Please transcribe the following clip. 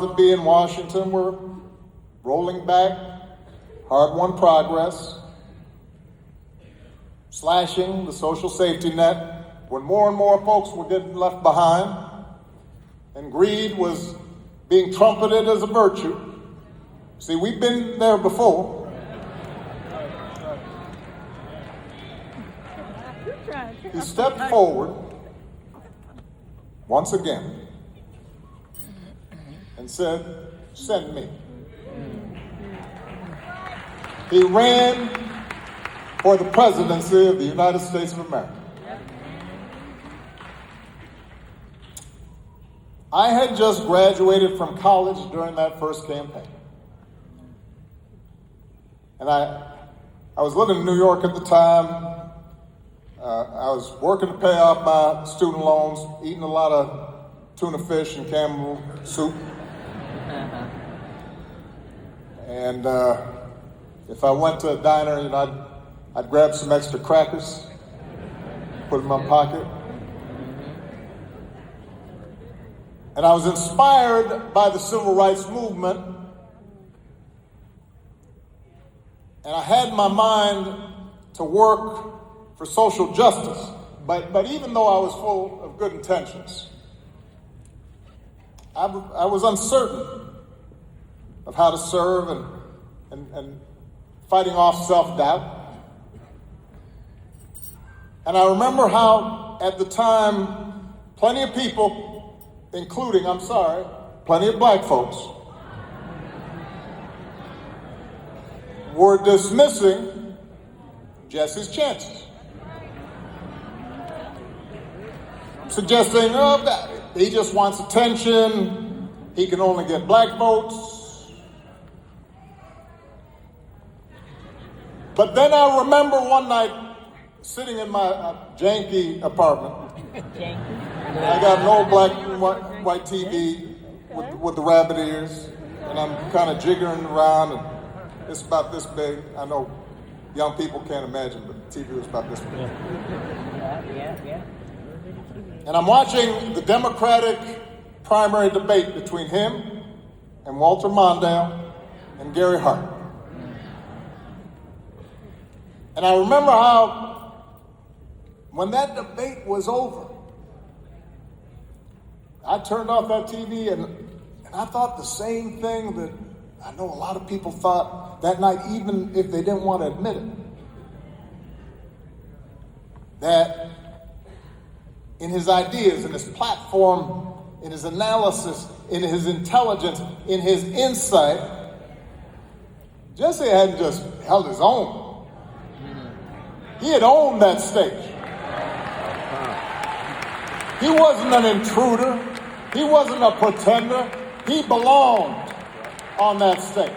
that be in Washington were rolling back hard-won progress, slashing the social safety net when more and more folks were getting left behind, and greed was being trumpeted as a virtue. See, we've been there before. He stepped forward once again and said, "Send me." He ran for the presidency of the United States of America. I had just graduated from college during that first campaign. And I was living in New York at the time. I was working to pay off my student loans, eating a lot of tuna fish and camel soup. And if I went to a diner, I'd grab some extra crackers, put them in my pocket. And I was inspired by the civil rights movement. And I had in my mind to work for social justice. But even though I was full of good intentions, I was uncertain of how to serve and fighting off self-doubt. And I remember how, at the time, plenty of people, including, plenty of black folks, were dismissing Jesse's chances. Suggesting, that he just wants attention, he can only get black votes. But then I remember one night sitting in my janky apartment. I got an old black and white TV with the rabbit ears, and I'm kind of jiggering around, and it's about this big. I know young people can't imagine, but the TV was about this big. Yeah. And I'm watching the Democratic primary debate between him and Walter Mondale and Gary Hart. And I remember how, when that debate was over, I turned off that TV and I thought the same thing that I know a lot of people thought that night, even if they didn't want to admit it. That in his ideas, in his platform, in his analysis, in his intelligence, in his insight, Jesse hadn't just held his own. He had owned that stage. He wasn't an intruder. He wasn't a pretender. He belonged on that stage.